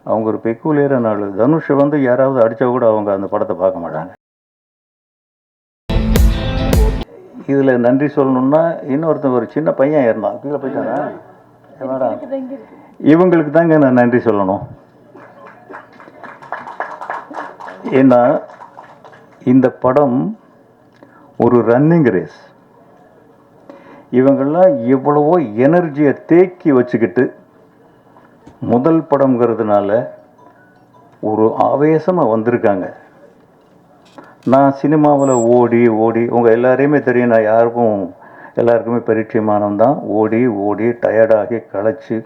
அவங்க ஒரு பெக்குலியரான ஆள். தனுஷை வந்து யாராவது அடித்தா கூட அவங்க அந்த படத்தை பார்க்க மாட்டாங்க. இதில் நன்றி சொல்லணும்னா இன்னொருத்தன் ஒரு சின்ன பையன் இருந்தான், கீழே போயிட்டானா மேடம், இவங்களுக்கு தாங்க நான் நன்றி சொல்லணும். ஏன்னா இந்த படம் ஒரு ரன்னிங் ரேஸ். இவங்கெல்லாம் எவ்வளவோ எனர்ஜியை தேக்கி வச்சுக்கிட்டு முதல் படம்ங்கிறதுனால ஒரு ஆவேசமாக வந்திருக்காங்க. நான் சினிமாவில் ஓடி ஓடி உங்கள் எல்லாரையுமே தெரியும், நான் எல்லாருக்குமே பரிச்சயமானவன். ஓடி ஓடி டயர்டாகி களைச்சி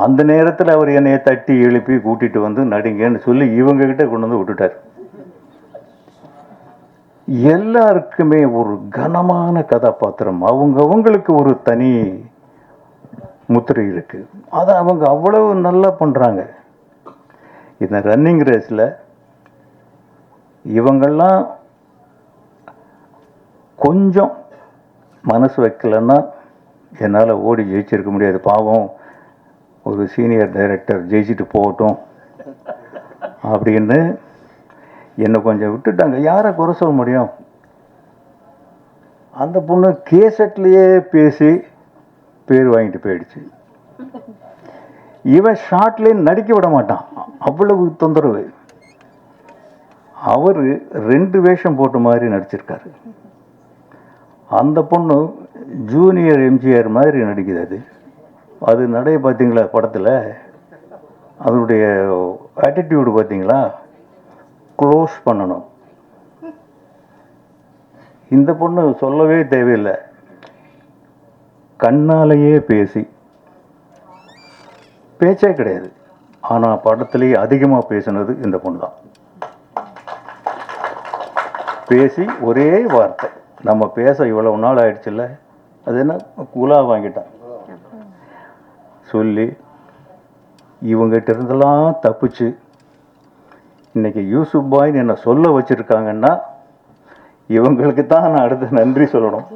அந்த நேரத்தில் அவர் என்னையை தட்டி எழுப்பி கூட்டிகிட்டு வந்து நடிங்கன்னு சொல்லி இவங்ககிட்ட கொண்டு வந்து விட்டுட்டார். எல்லாருக்குமே ஒரு கனமான கதாபாத்திரம், அவங்களுக்கு ஒரு தனி முத்திரை இருக்கு. அதை அவங்க அவ்வளவு நல்லா பண்ணுறாங்க. இந்த ரன்னிங் ரேஸில் இவங்கெல்லாம் கொஞ்சம் மனசு வைக்கலன்னா என்னால் ஓடி ஜெயிச்சிருக்க முடியாது. பாவம், ஒரு சீனியர் டைரக்டர் ஜெயிச்சுட்டு போகட்டும் அப்படின்னு என்னை கொஞ்சம் விட்டுட்டாங்க. யாரை குறை சொல்ல முடியும்? அந்த பொண்ணு கேசட்லேயே பேசி பேர் வாங்கிட்டு போயிடுச்சு. இவன் ஷார்ட்லேயே நடிக்க விட மாட்டான், அவ்வளவு தொந்தரவு. அவர் 2 வேஷம் போட்ட மாதிரி நடிச்சிருக்காரு. அந்த பொண்ணு ஜூனியர் எம்ஜிஆர் மாதிரி நடிக்குது. அது நடைய பார்த்தீங்களா படத்தில்? அதனுடைய ஆட்டிடியூடு பார்த்தீங்களா? க்ளோஸ் பண்ணணும். இந்த பொண்ணு சொல்லவே தேவையில்லை, கண்ணாலேயே பேச்சே கிடையாது. ஆனால் படத்திலேயே அதிகமாக பேசினது இந்த பொண்ணு தான். பேசி ஒரே வார்த்தை, நம்ம பேச இவ்வளவு நாள் ஆயிடுச்சுல்ல, அது என்ன குலா வாங்கிட்டான் சொல்லி இவங்ககிட்ட இருந்தெல்லாம் தப்பிச்சு இன்னைக்கு யூசுப் பாய்னு என்ன சொல்ல வச்சிருக்காங்கன்னா இவங்களுக்கு தான் நான் அடுத்து நன்றி சொல்லணும்.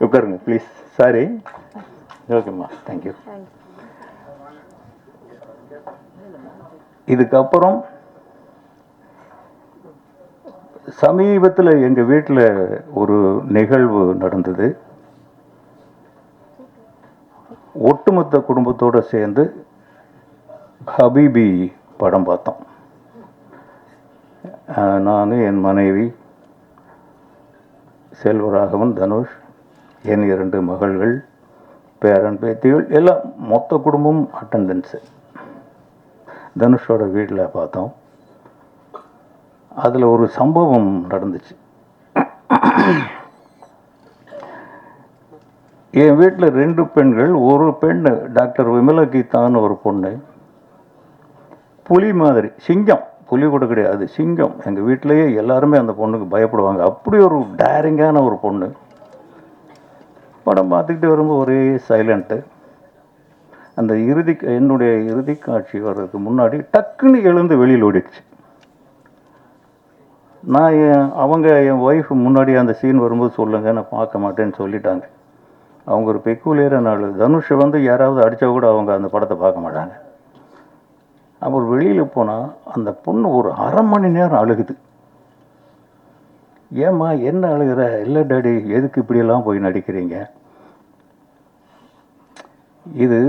உட்காருங்க ப்ளீஸ். சாரி. ஓகேம்மா, தேங்க்யூ. இதுக்கப்புறம் சமீபத்தில் எங்கள் வீட்டில் ஒரு நிகழ்வு நடந்தது. ஒட்டுமொத்த குடும்பத்தோடு சேர்ந்து ஹபீபி படம் பார்த்தோம். நான், என் மனைவி செல்வராகவன், தனுஷ், என் 2 மகள்கள், பேரன் பேத்திகள், எல்லாம் மொத்த குடும்பம் அட்டண்டன்ஸு தனுஷோட வீட்டில் பார்த்தோம். அதில் ஒரு சம்பவம் நடந்துச்சு. என் வீட்டில் 2 பெண்கள், ஒரு பெண் டாக்டர் விமலா கீதான்னு ஒரு பொண்ணு, புலி மாதிரி, சிங்கம், புலி கூட கிடையாது, சிங்கம். எங்கள் வீட்டிலேயே எல்லாருமே அந்த பொண்ணுக்கு பயப்படுவாங்க. அப்படி ஒரு டேரிங்கான ஒரு பொண்ணு. படம் பார்த்துக்கிட்டு வரும்போது ஒரே சைலண்ட்டு. அந்த என்னுடைய இறுதி காட்சி வர்றதுக்கு முன்னாடி டக்குன்னு எழுந்து வெளியில் ஓடிடுச்சு. அவங்க என் ஒய்ஃப் முன்னாடி அந்த சீன் வரும்போது சொல்லுங்க, நான் பார்க்க மாட்டேன்னு சொல்லிட்டாங்க. அவங்க ஒரு பெக்குலியரான ஆள். தனுஷை வந்து யாராவது அடித்தா கூட அவங்க அந்த படத்தை பார்க்க மாட்டாங்க. அப்புறம் வெளியில் போனால் அந்த பொண்ணு ஒரு அரை மணி நேரம் அழுகுது. ஏம்மா என்ன அழுகிற? இல்லை டாடி, எதுக்கு இப்படியெல்லாம் போய் நடிக்கிறீங்க? இது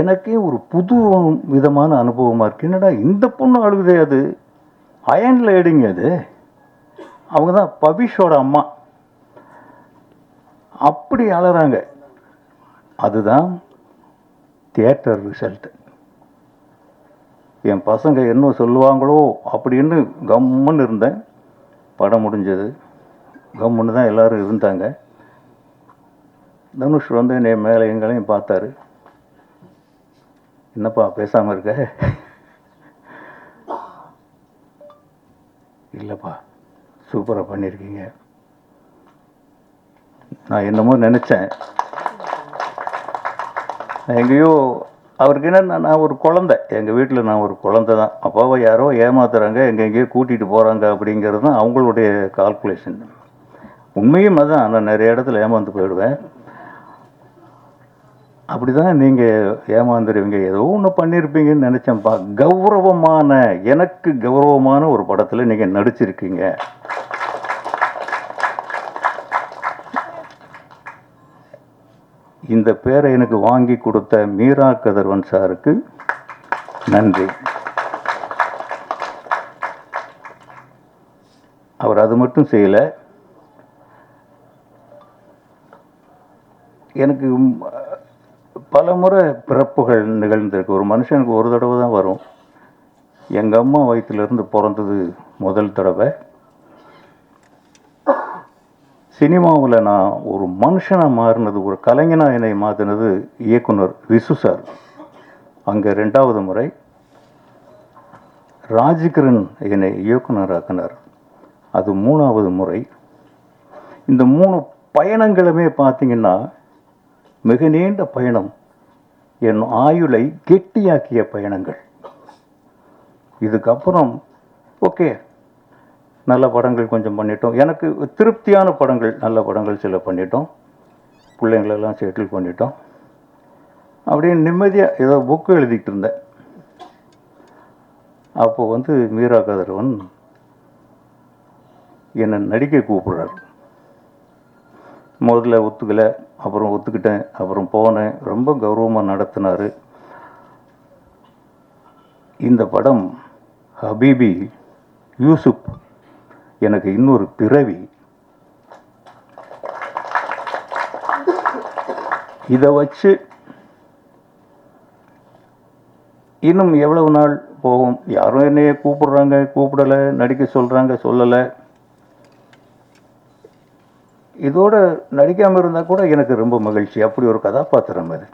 எனக்கே ஒரு புது விதமான அனுபவமாக இருக்குது. என்னடா இந்த பொண்ணு அழுகுதே, அது அயன் லேடிங்க, அது அவங்க தான் பபிஷோட அம்மா. அப்படி அழறாங்க. அதுதான் தியேட்டர் ரிசல்ட். என் பசங்க என்ன சொல்லுவாங்களோ அப்படின்னு கம்முன்னு இருந்தேன். படம் முடிஞ்சது, கம்முன்னு தான் எல்லோரும் இருந்தாங்க. தனுஷ் வந்து என்னை மேலே எங்களையும் பார்த்தாரு. என்னப்பா பேசாமல் இருக்க? இல்லைப்பா, சூப்பராக பண்ணியிருக்கீங்க. நான் என்னமோ நினச்சேன், எங்கேயோ அவருக்கு என்ன, நான் ஒரு குழந்தை, எங்கள் வீட்டில் நான் ஒரு குழந்தை தான். அப்பாவை யாரோ ஏமாத்துறாங்க, எங்கெங்கேயோ கூட்டிகிட்டு போகிறாங்க அப்படிங்கிறது தான் அவங்களுடைய கால்குலேஷன். உண்மையும் அதுதான். நான் நிறைய இடத்துல ஏமாந்து போயிடுவேன். அப்படி தான் நீங்கள் ஏமாந்துருவீங்க. ஏதோ ஒன்று பண்ணியிருப்பீங்கன்னு நினச்சேன்ப்பா. கௌரவமான, எனக்கு கௌரவமான ஒரு படத்தில் நீங்கள் நடிச்சிருக்கீங்க. இந்த பேரை எனக்கு வாங்கி கொடுத்த மீரா கதிரவன் சாருக்கு நன்றி. அவர் அது மட்டும் செய்யலை, எனக்கு பல முறை பிறப்புகள் நிகழ்ந்திருக்கு. ஒரு மனுஷனுக்கு ஒரு தடவை தான் வரும். எங்கள் அம்மா வயிற்றிலிருந்து பிறந்தது முதல் தடவை. சினிமாவில் நான் ஒரு மனுஷனாக மாறினது, ஒரு கலைஞனாக என்னை மாற்றினது இயக்குனர் விசு சார். அங்கே 2வது முறை. ராஜ்கிரண் என்னை இயக்குனராக்கினார், அது 3வது முறை. இந்த 3 பயணங்களுமே பார்த்தீங்கன்னா மிக நீண்ட பயணம், என் ஆயுளை கெட்டியாக்கிய பயணங்கள். இதுக்கப்புறம் ஓகே, நல்ல படங்கள் கொஞ்சம் பண்ணிட்டோம், எனக்கு திருப்தியான படங்கள், நல்ல படங்கள் சில பண்ணிட்டோம், பிள்ளைங்களெல்லாம் செட்டில் பண்ணிட்டோம். அப்படியே நிம்மதியாக ஏதோ புக்கு எழுதிக்கிட்டு இருந்தேன். அப்போது மீரா கதிரவன் என்னை நடிக்க கூப்பிடுறாரு. முதல்ல ஒத்துக்கலை, அப்புறம் ஒத்துக்கிட்டேன், அப்புறம் போனேன். ரொம்ப கௌரவமாக நடத்தினார். இந்த படம் ஹபீபி யூசுப் எனக்கு இன்னொரு பிறவி. இதை வச்சு இன்னும் எவ்வளவு நாள் போகும்? யாரும் என்னைய கூப்பிடுறாங்க, கூப்பிடலை, நடிக்க சொல்கிறாங்க, சொல்லலை. இதோட நடிக்காமல் இருந்தால் கூட எனக்கு ரொம்ப மகிழ்ச்சி. அப்படி ஒரு கதாபாத்திரம் அது.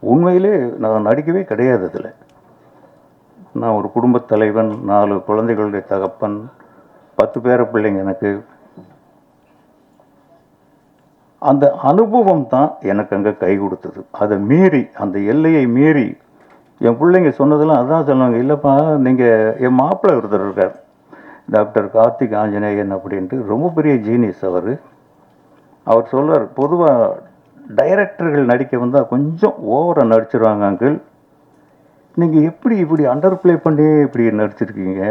உண்மையிலே நான் நடிக்கவே கிடையாது அதில். நான் ஒரு குடும்பத் தலைவன், 4 குழந்தைகளுடைய தகப்பன், 10 பேர பிள்ளைங்க எனக்கு. அந்த அனுபவம் தான் எனக்கு அங்கே கை கொடுத்தது. அதை மீறி, அந்த எல்லையை மீறி என் பிள்ளைங்க சொன்னதெல்லாம் அதான் சொல்லுவாங்க. இல்லைப்பா, நீங்கள் என் மாப்பிள்ளை ஒருத்தர் இருக்கார், டாக்டர் கார்த்திக் ஆஞ்சநேயன் அப்படின்ட்டு, ரொம்ப பெரிய ஜீனியஸ் அவர் சொல்கிறார், பொதுவாக டைரக்டர்கள் நடிக்க வந்தால் கொஞ்சம் ஓவராக நடிச்சிருவாங்க அங்கிள், நீங்கள் எப்படி இப்படி அண்டர் ப்ளே பண்ணி இப்படி நடிச்சிருக்கீங்க,